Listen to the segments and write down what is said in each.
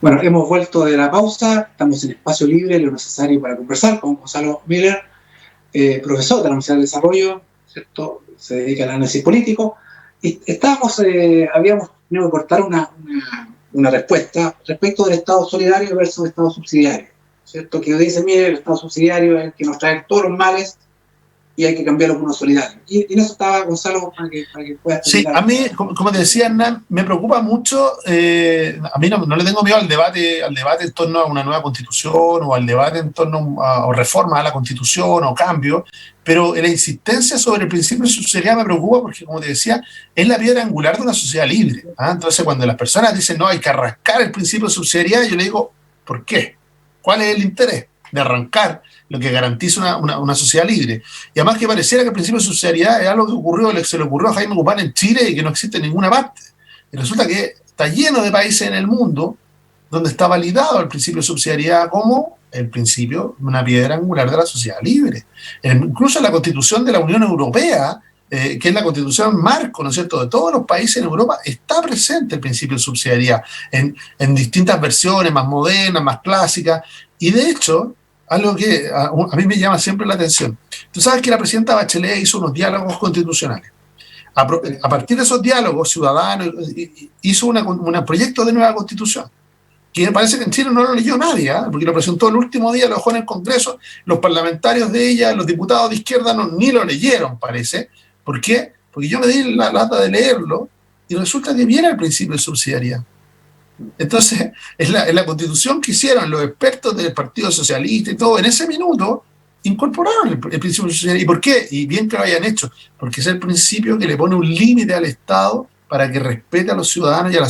Bueno, hemos vuelto de la pausa, estamos en espacio libre, lo necesario para conversar con Gonzalo Miller, profesor de la Universidad del Desarrollo, ¿cierto? Se dedica al análisis político, y habíamos tenido que cortar una respuesta respecto del Estado solidario versus el Estado subsidiario, ¿cierto? Que dice, mire, el Estado subsidiario es el que nos trae todos los males y hay que cambiarlo por uno solidario. Y en eso estaba Gonzalo para que puedas terminar. Sí, a mí, como te decía Hernán, me preocupa mucho, a mí no le tengo miedo al debate en torno a una nueva constitución o al debate en torno a reforma a la constitución o cambio, pero la insistencia sobre el principio de subsidiariedad me preocupa porque, como te decía, es la piedra angular de una sociedad libre. Entonces, cuando las personas dicen, no, hay que arrancar el principio de subsidiariedad, yo le digo, ¿por qué? ¿Cuál es el interés de arrancar lo que garantiza una sociedad libre? Y además que pareciera que el principio de subsidiariedad es algo que se le ocurrió a Jaime Guzmán en Chile y que no existe en ninguna parte. Y resulta que está lleno de países en el mundo donde está validado el principio de subsidiariedad como el principio, una piedra angular de la sociedad libre. Incluso en la Constitución de la Unión Europea, que es la Constitución marco, ¿no es cierto?, de todos los países en Europa, está presente el principio de subsidiariedad en distintas versiones, más modernas, más clásicas, y de hecho, algo que a mí me llama siempre la atención. Tú sabes que la presidenta Bachelet hizo unos diálogos constitucionales. A partir de esos diálogos ciudadanos, hizo un proyecto de nueva constitución, que me parece que en Chile no lo leyó nadie, porque lo presentó el último día, lo dejó en el Congreso, los parlamentarios de ella, los diputados de izquierda ni lo leyeron, parece. ¿Por qué? Porque yo me di la lata de leerlo y resulta que viene el principio de subsidiariedad. Entonces, es la constitución que hicieron los expertos del Partido Socialista y todo, en ese minuto incorporaron el principio de subsidiariedad. ¿Y por qué? Y bien que lo hayan hecho, porque es el principio que le pone un límite al Estado para que respete a los ciudadanos y a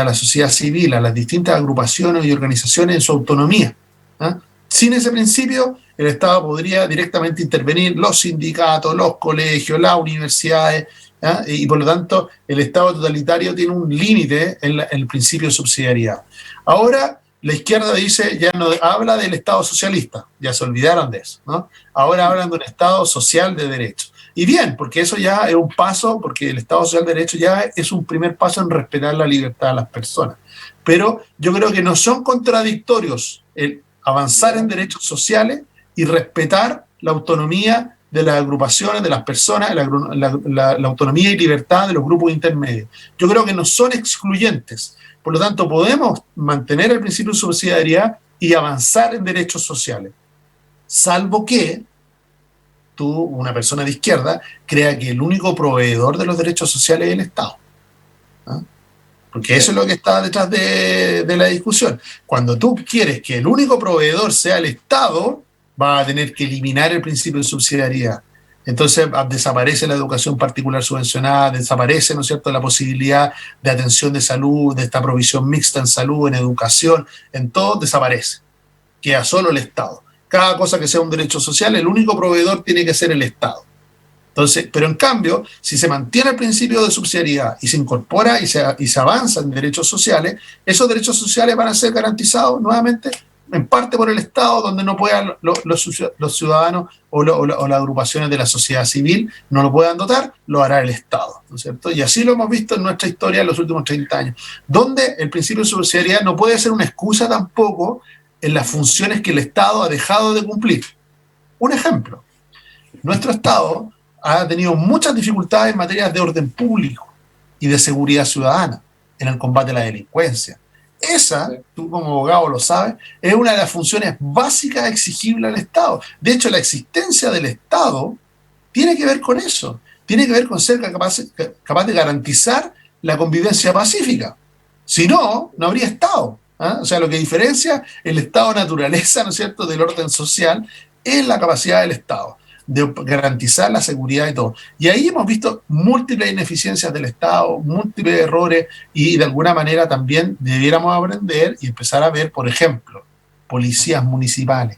la sociedad civil, a las distintas agrupaciones y organizaciones en su autonomía. Sin ese principio, el Estado podría directamente intervenir los sindicatos, los colegios, las universidades, y por lo tanto el Estado totalitario tiene un límite en el principio de subsidiariedad. Ahora la izquierda dice, ya no habla del Estado socialista, ya se olvidaron de eso, ¿no? Ahora hablan de un Estado social de derecho. Y bien, porque eso ya es un paso, porque el Estado social de derecho ya es un primer paso en respetar la libertad de las personas. Pero yo creo que no son contradictorios el avanzar en derechos sociales y respetar la autonomía de las agrupaciones, de las personas, la autonomía y libertad de los grupos intermedios. Yo creo que no son excluyentes. Por lo tanto, podemos mantener el principio de subsidiariedad y avanzar en derechos sociales. Salvo que tú, una persona de izquierda, crea que el único proveedor de los derechos sociales es el Estado. Porque eso es lo que está detrás de la discusión. Cuando tú quieres que el único proveedor sea el Estado, va a tener que eliminar el principio de subsidiariedad. Entonces desaparece la educación particular subvencionada, desaparece, ¿no es cierto?, la posibilidad de atención de salud, de esta provisión mixta en salud, en educación, en todo desaparece. Queda solo el Estado. Cada cosa que sea un derecho social, el único proveedor tiene que ser el Estado. Entonces, pero en cambio, si se mantiene el principio de subsidiariedad y se incorpora y se avanza en derechos sociales, esos derechos sociales van a ser garantizados nuevamente en parte por el Estado, donde no puedan los ciudadanos o las agrupaciones de la sociedad civil no lo puedan dotar, lo hará el Estado, ¿no es cierto? Y así lo hemos visto en nuestra historia en los últimos 30 años, donde el principio de subsidiariedad no puede ser una excusa tampoco en las funciones que el Estado ha dejado de cumplir. Un ejemplo, nuestro Estado ha tenido muchas dificultades en materia de orden público y de seguridad ciudadana, en el combate a la delincuencia. Esa, tú como abogado lo sabes, es una de las funciones básicas exigibles al Estado. De hecho, la existencia del Estado tiene que ver con eso, tiene que ver con ser capaz de garantizar la convivencia pacífica. Si no, no habría Estado. O sea, lo que diferencia el Estado naturaleza, ¿no es cierto?, del orden social, es la capacidad del Estado de garantizar la seguridad y todo. Y ahí hemos visto múltiples ineficiencias del Estado, múltiples errores, y de alguna manera también debiéramos aprender y empezar a ver, por ejemplo, policías municipales.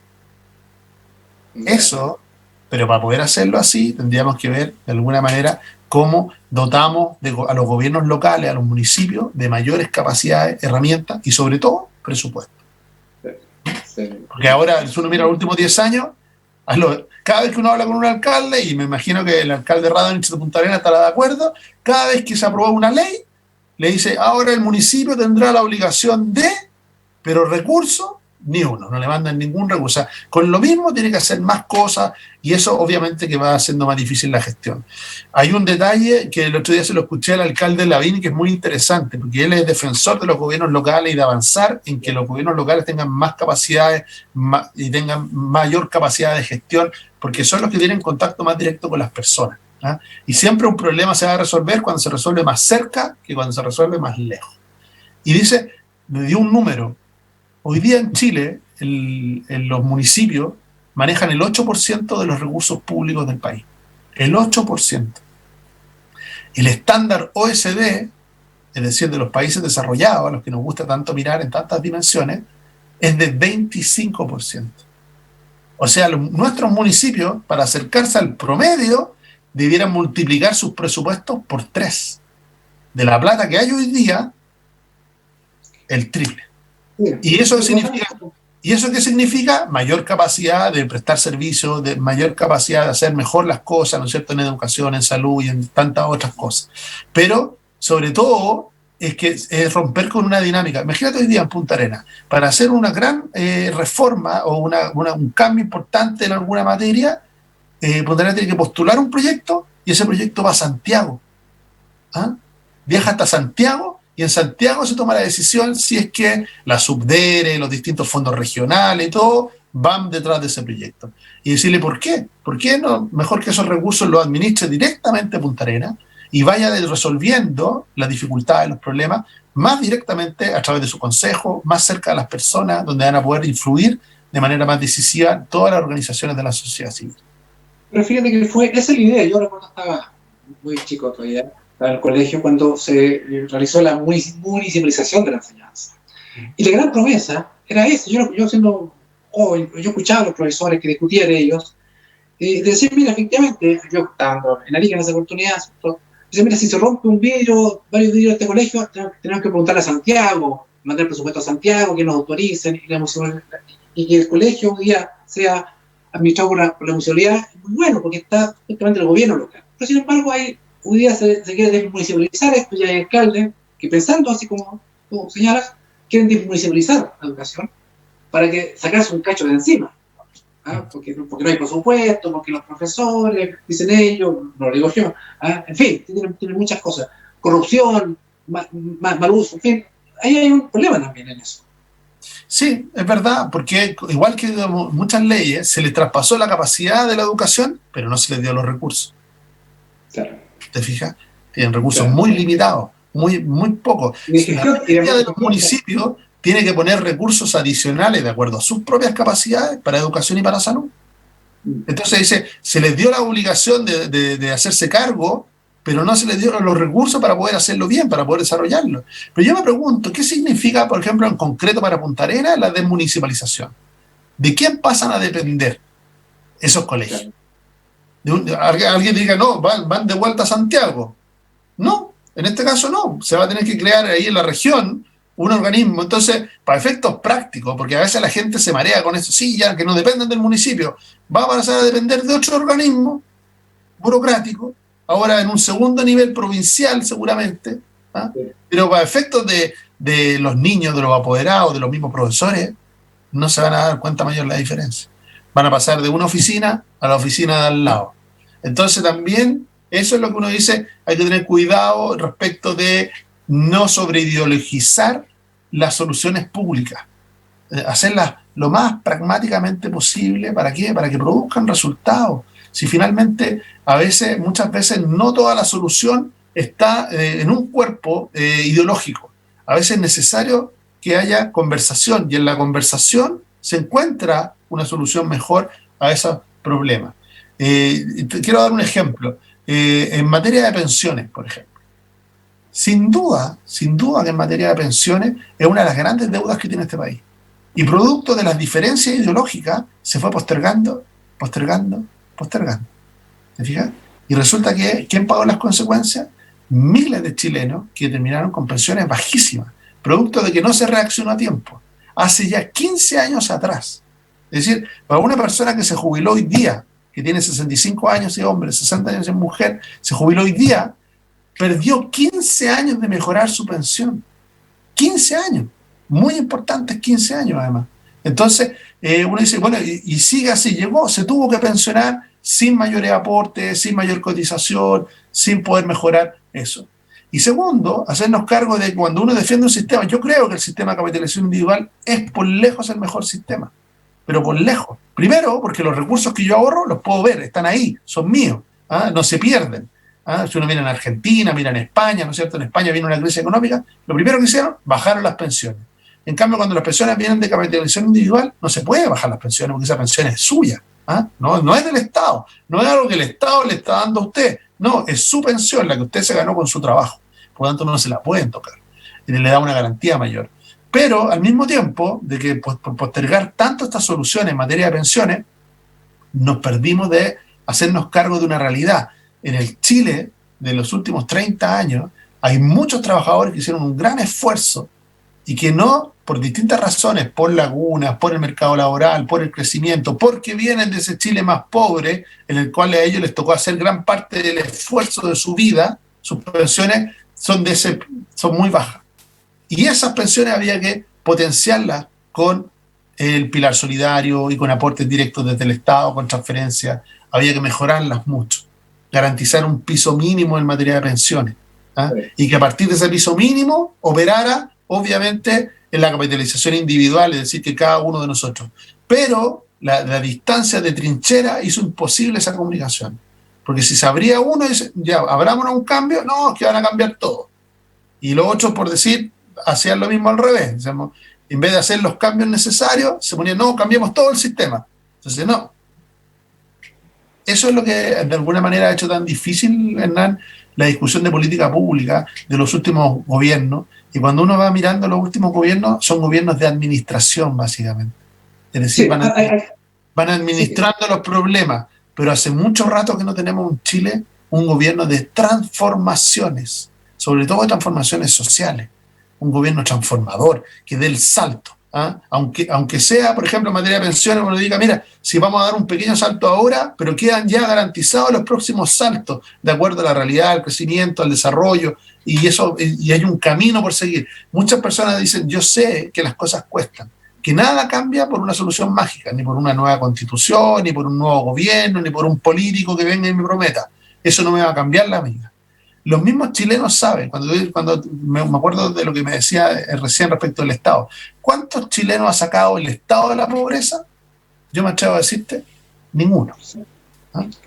Eso, pero para poder hacerlo así, tendríamos que ver de alguna manera cómo dotamos a los gobiernos locales, a los municipios, de mayores capacidades, herramientas y sobre todo presupuesto. Porque ahora, si uno mira los últimos 10 años, cada vez que uno habla con un alcalde, y me imagino que el alcalde Radonich de Punta Arenas estará de acuerdo, cada vez que se aprueba una ley, le dice, ahora el municipio tendrá la obligación de pero recursos, ni uno, no le mandan ningún recurso. O sea, con lo mismo tiene que hacer más cosas y eso obviamente que va haciendo más difícil la gestión. Hay un detalle que el otro día se lo escuché al alcalde Lavín que es muy interesante, porque él es defensor de los gobiernos locales y de avanzar en que los gobiernos locales tengan más capacidades y tengan mayor capacidad de gestión, porque son los que tienen contacto más directo con las personas. ¿Ah? Y siempre un problema se va a resolver cuando se resuelve más cerca que cuando se resuelve más lejos. Y dice, me dio un número. Hoy día en Chile, en los municipios manejan el 8% de los recursos públicos del país. El 8%. El estándar OECD, es decir, de los países desarrollados, a los que nos gusta tanto mirar en tantas dimensiones, es de 25%. O sea, nuestros municipios, para acercarse al promedio, debieran multiplicar sus presupuestos por 3. De la plata que hay hoy día, el triple. ¿Y eso significa? ¿Y eso qué significa? Mayor capacidad de prestar servicios, de mayor capacidad de hacer mejor las cosas, ¿no es cierto?, en educación, en salud y en tantas otras cosas. Pero, sobre todo, es que es romper con una dinámica. Imagínate hoy día en Punta Arenas, para hacer una gran reforma o un cambio importante en alguna materia, Punta Arenas tiene que postular un proyecto y ese proyecto va a Santiago. ¿Ah? Viaja hasta Santiago y en Santiago se toma la decisión si es que la Subdere, los distintos fondos regionales y todo van detrás de ese proyecto. Y decirle por qué. ¿Por qué no? Mejor que esos recursos los administre directamente Punta Arenas y vaya resolviendo las dificultades, los problemas, más directamente a través de su consejo, más cerca de las personas, donde van a poder influir de manera más decisiva en todas las organizaciones de la sociedad civil. Pero fíjate que esa es la idea. Yo recuerdo estaba muy chico todavía, estaba en el colegio cuando se realizó la municipalización de la enseñanza. Y la gran promesa era esa. Yo siendo joven, yo escuchaba a los profesores que discutían ellos, de decir, mira, efectivamente, yo estaba en Arica en esa oportunidad, dice, mira, si se rompe un vidrio, varios vidrios de este colegio, tenemos que preguntarle a Santiago, mandar presupuesto a Santiago, que nos autoricen, y que el colegio hoy día sea administrado por la municipalidad, es muy bueno, porque está justamente el gobierno local. Pero sin embargo, hoy día se quiere desmunicipalizar esto, y hay alcaldes que pensando, así como tú señalas, quieren desmunicipalizar la educación para que sacarse un cacho de encima. ¿Ah? Porque no hay presupuesto, porque los profesores, dicen ellos, no lo digo yo, ¿ah? En fin, tienen muchas cosas, corrupción, mal uso, en fin, ahí hay un problema también en eso. Sí, es verdad, porque igual que muchas leyes, se les traspasó la capacidad de la educación, pero no se les dio los recursos. Claro. ¿Te fijas? Tienen recursos muy limitados, muy pocos. La mayoría de los municipios tiene que poner recursos adicionales de acuerdo a sus propias capacidades para educación y para salud. Entonces dice, se les dio la obligación de hacerse cargo, pero no se les dio los recursos para poder hacerlo bien, para poder desarrollarlo. Pero yo me pregunto, ¿qué significa, por ejemplo, en concreto para Punta Arenas, la desmunicipalización? ¿De quién pasan a depender esos colegios? Alguien diga, no, van de vuelta a Santiago. No, en este caso no. Se va a tener que crear ahí en la región un organismo. Entonces, para efectos prácticos, porque a veces la gente se marea con eso, sí, ya que no dependen del municipio, va a pasar a depender de otro organismo burocrático, ahora en un segundo nivel provincial seguramente, ¿ah? Pero para efectos de los niños, de los apoderados, de los mismos profesores, no se van a dar cuenta mayor la diferencia. Van a pasar de una oficina a la oficina de al lado. Entonces también eso es lo que uno dice, hay que tener cuidado respecto de no sobreideologizar las soluciones públicas, hacerlas lo más pragmáticamente posible. ¿Para qué? Para que produzcan resultados. Si finalmente, muchas veces, no toda la solución está en un cuerpo ideológico. A veces es necesario que haya conversación y en la conversación se encuentra una solución mejor a esos problemas. Quiero dar un ejemplo. En materia de pensiones, por ejemplo. Sin duda que en materia de pensiones es una de las grandes deudas que tiene este país. Y producto de las diferencias ideológicas se fue postergando. ¿Te fijas? Y resulta que, ¿quién pagó las consecuencias? Miles de chilenos que terminaron con pensiones bajísimas, producto de que no se reaccionó a tiempo. Hace ya 15 años atrás. Es decir, para una persona que se jubiló hoy día, que tiene 65 años de hombre, 60 años de mujer, se jubiló hoy día, perdió 15 años de mejorar su pensión. 15 años. muy importantes, 15 años además. Entonces, uno dice, bueno, y sigue así, se tuvo que pensionar sin mayores aportes, sin mayor cotización, sin poder mejorar eso. Y segundo, hacernos cargo de que cuando uno defiende un sistema, yo creo que el sistema de capitalización individual es por lejos el mejor sistema, pero por lejos. Primero, porque los recursos que yo ahorro los puedo ver, están ahí, son míos, no se pierden. Si uno mira en Argentina, mira en España, ¿no es cierto? En España viene una crisis económica, lo primero que hicieron, bajaron las pensiones. En cambio, cuando las pensiones vienen de capitalización individual, no se puede bajar las pensiones porque esa pensión es suya. No es del Estado, no es algo que el Estado le está dando a usted, no, es su pensión, la que usted se ganó con su trabajo, por lo tanto no se la pueden tocar, y le da una garantía mayor. Pero al mismo tiempo de que por postergar tanto estas soluciones en materia de pensiones, nos perdimos de hacernos cargo de una realidad. En el Chile de los últimos 30 años hay muchos trabajadores que hicieron un gran esfuerzo y que no, por distintas razones, por lagunas, por el mercado laboral, por el crecimiento, porque vienen de ese Chile más pobre, en el cual a ellos les tocó hacer gran parte del esfuerzo de su vida, sus pensiones son muy bajas. Y esas pensiones había que potenciarlas con el pilar solidario y con aportes directos desde el Estado, con transferencias. Había que mejorarlas mucho, garantizar un piso mínimo en materia de pensiones, y que a partir de ese piso mínimo operara obviamente en la capitalización individual, es decir, que cada uno de nosotros. Pero la distancia de trinchera hizo imposible esa comunicación. Porque si se abría uno y dice, ya, abrámonos un cambio, no, es que van a cambiar todo. Y los otros, por decir, hacían lo mismo al revés. Digamos, en vez de hacer los cambios necesarios, se ponían, no, cambiamos todo el sistema. Entonces, no. Eso es lo que de alguna manera ha hecho tan difícil, Hernán, la discusión de política pública de los últimos gobiernos. Y cuando uno va mirando los últimos gobiernos, son gobiernos de administración, básicamente. Es decir, sí, van administrando los problemas, pero hace mucho rato que no tenemos en Chile un gobierno de transformaciones, sobre todo de transformaciones sociales, un gobierno transformador, que dé el salto. Aunque sea, por ejemplo, en materia de pensiones, uno diga, mira, si vamos a dar un pequeño salto ahora, pero quedan ya garantizados los próximos saltos, de acuerdo a la realidad, al crecimiento, al desarrollo, y hay un camino por seguir. Muchas personas dicen, yo sé que las cosas cuestan, que nada cambia por una solución mágica, ni por una nueva constitución, ni por un nuevo gobierno, ni por un político que venga y me prometa. Eso no me va a cambiar la vida. Los mismos chilenos saben, cuando me acuerdo de lo que me decía recién respecto del Estado, ¿cuántos chilenos ha sacado el Estado de la pobreza? Yo me atrevo a decirte, ninguno.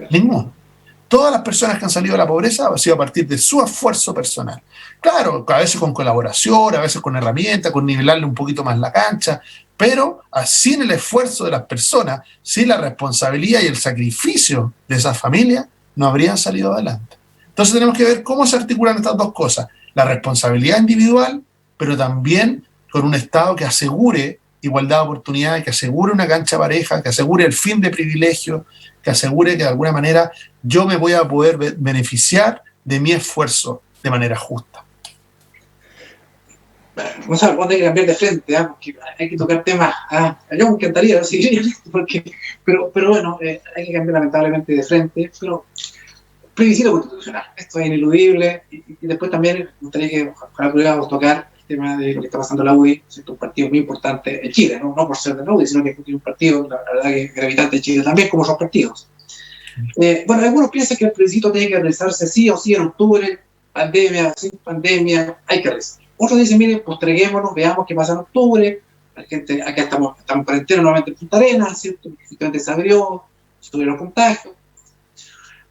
Ninguno. Todas las personas que han salido de la pobreza han sido a partir de su esfuerzo personal. Claro, a veces con colaboración, a veces con herramientas, con nivelarle un poquito más la cancha, pero sin el esfuerzo de las personas, sin la responsabilidad y el sacrificio de esas familias, no habrían salido adelante. Entonces tenemos que ver cómo se articulan estas dos cosas, la responsabilidad individual, pero también con un Estado que asegure igualdad de oportunidades, que asegure una cancha pareja, que asegure el fin de privilegios, que asegure que de alguna manera yo me voy a poder beneficiar de mi esfuerzo de manera justa. Gonzalo, vos tenés que cambiar de frente, porque hay que tocar temas. Yo me encantaría seguir, pero bueno, hay que cambiar lamentablemente de frente, pero plebiscito constitucional, esto es ineludible, y después también me gustaría que ojalá pudiéramos tocar el tema de lo que está pasando la UDI, es un partido muy importante en Chile, no por ser de la UDI, sino que es un partido, la verdad que es gravitante en Chile también, como otros partidos. Bueno, algunos piensan que el plebiscito tiene que realizarse sí o sí en octubre, pandemia, sin pandemia, hay que realizarlo. Otros dicen, miren, posterguémonos, veamos qué pasa en octubre, la gente, acá estamos en cuarentena nuevamente en Punta Arenas, ¿cierto? Porque efectivamente se abrió, subieron contagios.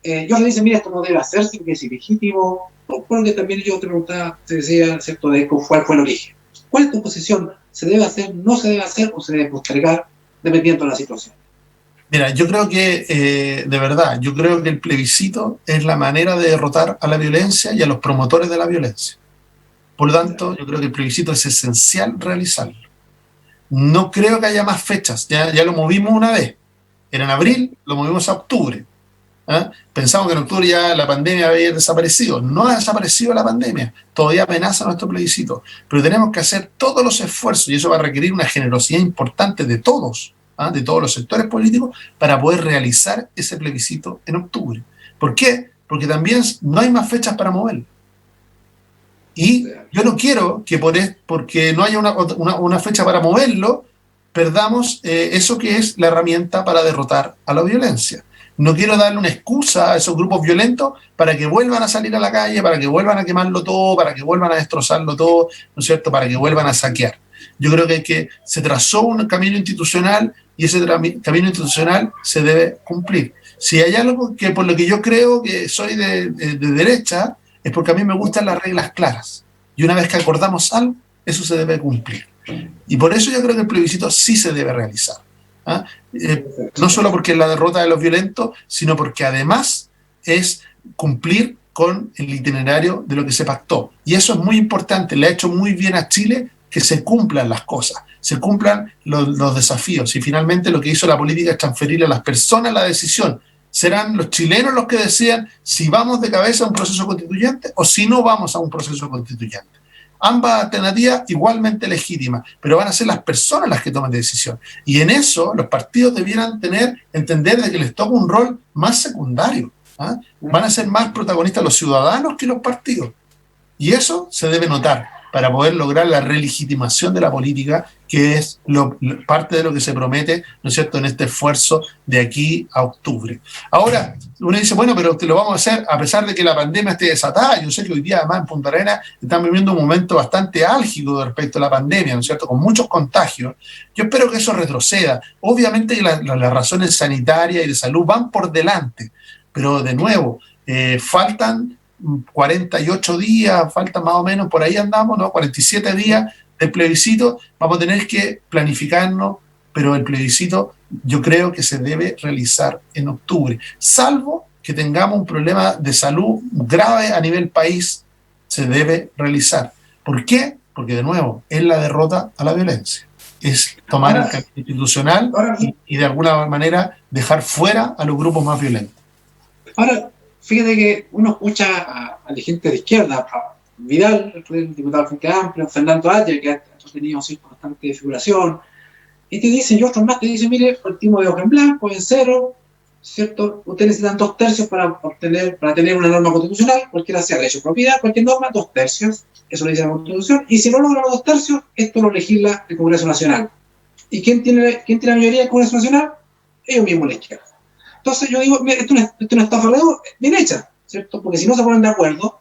Yo le dicen, mira, esto no debe hacerse porque es ilegítimo, porque también yo te preguntaba, te decía, ¿cierto?, de cuál fue el origen. ¿Cuál es tu posición? ¿Se debe hacer, no se debe hacer o se debe postergar dependiendo de la situación? Mira, yo creo que, de verdad, yo creo que el plebiscito es la manera de derrotar a la violencia y a los promotores de la violencia. Por lo tanto, yo creo que el plebiscito es esencial realizarlo. No creo que haya más fechas, ya lo movimos una vez. Era en abril, lo movimos a octubre. Pensamos que en octubre ya la pandemia había desaparecido. No ha desaparecido la pandemia, todavía amenaza nuestro plebiscito, pero tenemos que hacer todos los esfuerzos y eso va a requerir una generosidad importante de todos los sectores políticos para poder realizar ese plebiscito en octubre. ¿Por qué? Porque también no hay más fechas para moverlo. Y yo no quiero que porque no haya una fecha para moverlo, perdamos eso que es la herramienta para derrotar a la violencia. No quiero darle una excusa a esos grupos violentos para que vuelvan a salir a la calle, para que vuelvan a quemarlo todo, para que vuelvan a destrozarlo todo, ¿no es cierto?, para que vuelvan a saquear. Yo creo que se trazó un camino institucional y ese camino institucional se debe cumplir. Si hay algo que por lo que yo creo que soy de derecha, es porque a mí me gustan las reglas claras. Y una vez que acordamos algo, eso se debe cumplir. Y por eso yo creo que el plebiscito sí se debe realizar. ¿Ah? No solo porque es la derrota de los violentos, sino porque además es cumplir con el itinerario de lo que se pactó. Y eso es muy importante, le ha hecho muy bien a Chile que se cumplan las cosas, se cumplan los desafíos. Y finalmente lo que hizo la política es transferirle a las personas la decisión. Serán los chilenos los que decidan si vamos de cabeza a un proceso constituyente o si no vamos a un proceso constituyente. Ambas alternativas igualmente legítimas, pero van a ser las personas las que tomen decisión. Y en eso los partidos debieran entender de que les toca un rol más secundario. ¿Ah? Van a ser más protagonistas los ciudadanos que los partidos. Y eso se debe notar para poder lograr la relegitimación de la política, que es parte de lo que se promete, ¿no es cierto?, en este esfuerzo de aquí a octubre. Ahora, uno dice, bueno, pero lo vamos a hacer a pesar de que la pandemia esté desatada. Yo sé que hoy día, además, en Punta Arenas están viviendo un momento bastante álgido respecto a la pandemia, ¿no es cierto?, con muchos contagios. Yo espero que eso retroceda. Obviamente que las razones sanitarias y de salud van por delante, pero de nuevo, faltan 48 días, falta más o menos, por ahí andamos, ¿no? 47 días del plebiscito, vamos a tener que planificarnos, pero el plebiscito yo creo que se debe realizar en octubre, salvo que tengamos un problema de salud grave a nivel país, se debe realizar. ¿Por qué? Porque de nuevo, es la derrota a la violencia, es tomar el camino institucional y de alguna manera dejar fuera a los grupos más violentos. Ahora, fíjate que uno escucha a gente de izquierda, a Vidal, el diputado del Frente Amplio, Fernando Ayer, que ha tenido así constante figuración, y te dicen, y otros más te dicen, mire, partimos de hoja en blanco, en cero, ¿cierto? Ustedes necesitan 2/3 para tener una norma constitucional, cualquiera sea derecho de propiedad, cualquier norma, 2/3, eso lo dice la Constitución, y si no logra los 2/3, esto lo legisla el Congreso Nacional. ¿Y quién tiene la mayoría del Congreso Nacional? Ellos mismos, la izquierda. Entonces yo digo, mira, esto es una estafa bien hecha, ¿cierto? Porque si no se ponen de acuerdo,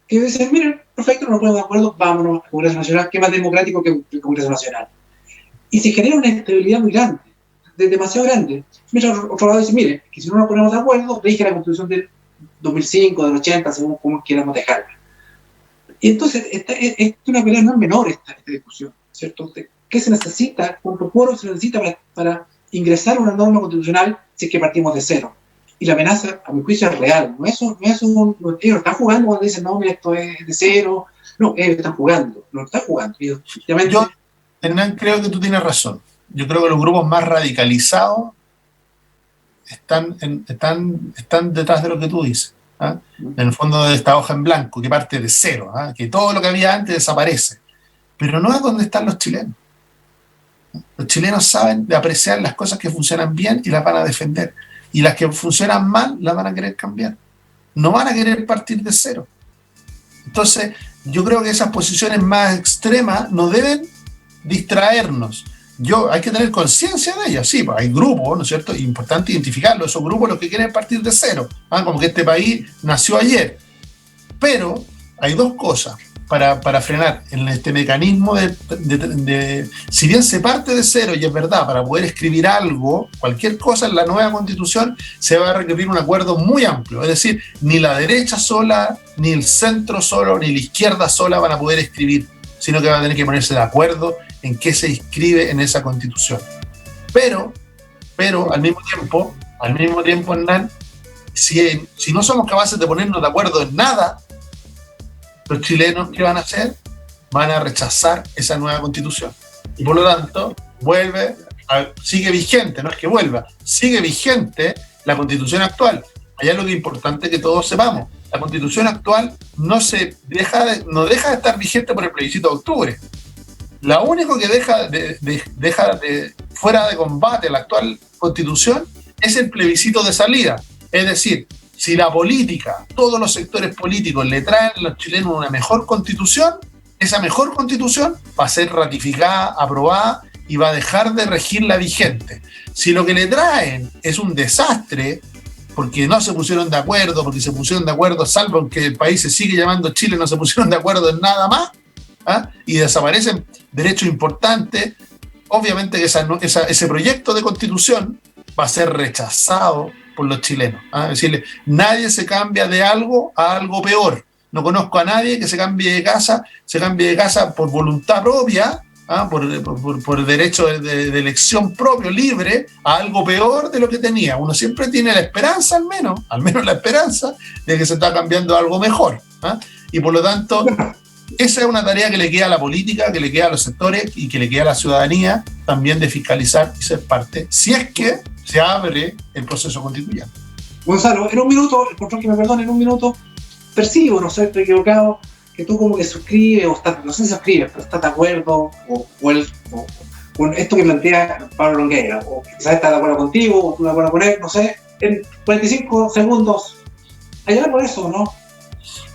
que dicen, miren, perfecto, no nos ponemos de acuerdo, vámonos al Congreso Nacional, que es más democrático que el Congreso Nacional. Y se genera una inestabilidad muy grande, demasiado grande. Mientras otro lado dice, mire, que si no nos ponemos de acuerdo, rige la Constitución del 2005, del 80, según como queramos dejarla. Y entonces, es una pelea no menor esta discusión, ¿cierto? ¿Qué se necesita? ¿Cuánto quórum se necesita para ingresar a una norma constitucional si es que partimos de cero? Y la amenaza, a mi juicio, es real. Ellos están jugando cuando dicen, no, mira, esto es de cero. No, ellos están jugando. Yo, Hernán, creo que tú tienes razón. Yo creo que los grupos más radicalizados están detrás de lo que tú dices. ¿Ah? En el fondo de esta hoja en blanco, que parte de cero, ¿ah? Que todo lo que había antes desaparece. Pero no es donde están los chilenos. Los chilenos saben de apreciar las cosas que funcionan bien y las van a defender. Y las que funcionan mal las van a querer cambiar. No van a querer partir de cero. Entonces, yo creo que esas posiciones más extremas no deben distraernos. Hay que tener conciencia de ellas. Sí, pues hay grupos, ¿no es cierto? Es importante identificarlos. Esos grupos los que quieren partir de cero. Como que este país nació ayer. Pero hay dos cosas para frenar en este mecanismo si bien se parte de cero, y es verdad, para poder escribir algo, cualquier cosa en la nueva Constitución, se va a requerir un acuerdo muy amplio. Es decir, ni la derecha sola, ni el centro solo, ni la izquierda sola van a poder escribir, sino que van a tener que ponerse de acuerdo en qué se inscribe en esa Constitución. Pero al mismo tiempo, Hernán, si no somos capaces de ponernos de acuerdo en nada, los chilenos, ¿qué van a hacer? Van a rechazar esa nueva Constitución. Y por lo tanto, sigue vigente, no es que vuelva, sigue vigente la Constitución actual. Hay algo que es importante que todos sepamos. La Constitución actual no deja de estar vigente por el plebiscito de octubre. Lo único que deja fuera de combate la actual Constitución es el plebiscito de salida. Es decir, si la política, todos los sectores políticos le traen a los chilenos una mejor constitución, esa mejor constitución va a ser ratificada, aprobada y va a dejar de regir la vigente. Si lo que le traen es un desastre, porque no se pusieron de acuerdo, porque se pusieron de acuerdo, salvo en que el país se sigue llamando Chile, no se pusieron de acuerdo en nada más, y desaparecen derechos importantes, obviamente que ese proyecto de constitución va a ser rechazado por los chilenos. Es decir, nadie se cambia de algo a algo peor. No conozco a nadie que se cambie de casa por voluntad propia, por derecho de elección propio, libre, a algo peor de lo que tenía. Uno siempre tiene la esperanza, al menos la esperanza, de que se está cambiando a algo mejor. Y por lo tanto, esa es una tarea que le queda a la política, que le queda a los sectores y que le queda a la ciudadanía también de fiscalizar y ser parte, si es que se abre el proceso constituyente. Gonzalo, en un minuto, el control que me perdone, en un minuto, percibo, no sé, estoy equivocado, que tú como que suscribes, o estás, no sé si suscribes, pero estás de acuerdo con esto que plantea Pablo Longueira, o quizás estás de acuerdo contigo, o tú de acuerdo con él, no sé, en 45 segundos, ¿hay algo de eso, no?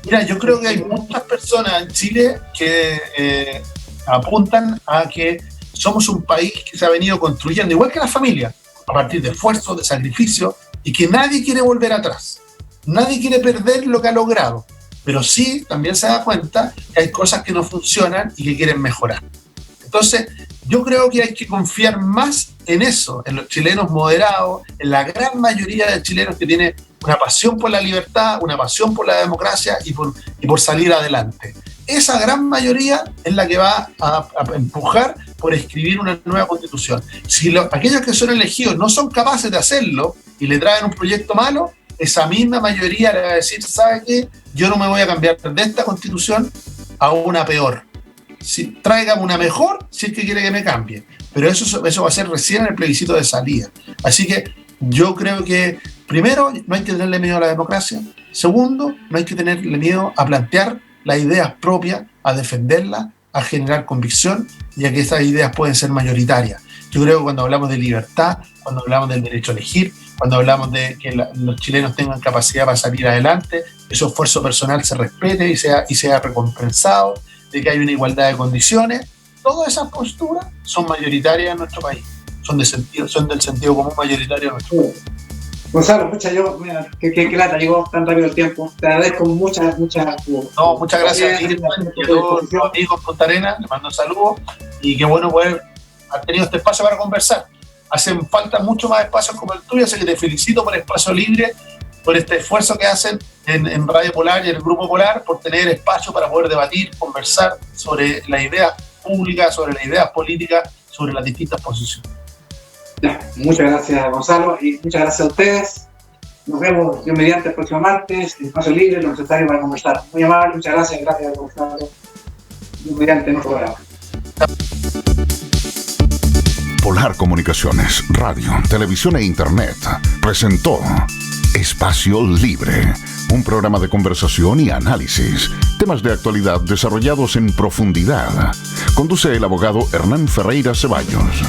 Mira, yo creo que hay muchas personas en Chile que apuntan a que somos un país que se ha venido construyendo, igual que la familia, a partir de esfuerzo, de sacrificio, y que nadie quiere volver atrás. Nadie quiere perder lo que ha logrado, pero sí también se da cuenta que hay cosas que no funcionan y que quieren mejorar. Entonces, yo creo que hay que confiar más en eso, en los chilenos moderados, en la gran mayoría de chilenos que tienen una pasión por la libertad, una pasión por la democracia y por salir adelante. Esa gran mayoría es la que va a empujar por escribir una nueva constitución. Si aquellos que son elegidos no son capaces de hacerlo y le traen un proyecto malo, esa misma mayoría le va a decir, ¿sabe qué? Yo no me voy a cambiar de esta constitución a una peor. Tráigame una mejor si es que quiere que me cambie. Pero eso va a ser recién en el plebiscito de salida. Así que yo creo que, primero, no hay que tenerle miedo a la democracia. Segundo, no hay que tenerle miedo a plantear las ideas propias, a defenderlas, a generar convicción y a que esas ideas pueden ser mayoritarias. Yo creo que cuando hablamos de libertad, cuando hablamos del derecho a elegir, cuando hablamos de que los chilenos tengan capacidad para salir adelante, ese esfuerzo personal se respete y sea recompensado, de que hay una igualdad de condiciones, todas esas posturas son mayoritarias en nuestro país, son del sentido común mayoritario en nuestro país. Gonzalo, mira, qué lata, llegó tan rápido el tiempo. Te agradezco muchas gracias a ti, a todos los amigos de Punta Arenas, les mando un saludo y qué bueno poder haber tenido este espacio para conversar. Hacen falta mucho más espacios como el tuyo, así que te felicito por el Espacio Libre, por este esfuerzo que hacen en Radio Polar y en el Grupo Polar, por tener espacio para poder debatir, conversar sobre las ideas públicas, sobre las ideas políticas, sobre las distintas posiciones. Ya, muchas gracias, Gonzalo, y muchas gracias a ustedes. Nos vemos Dios mediante el próximo martes, en Espacio Libre, lo necesario para conversar. Muy amable, muchas gracias, Gonzalo. Dios mediante nuestro programa. Polar Comunicaciones, radio, televisión e internet presentó Espacio Libre, un programa de conversación y análisis, temas de actualidad desarrollados en profundidad. Conduce el abogado Hernán Ferreira Ceballos.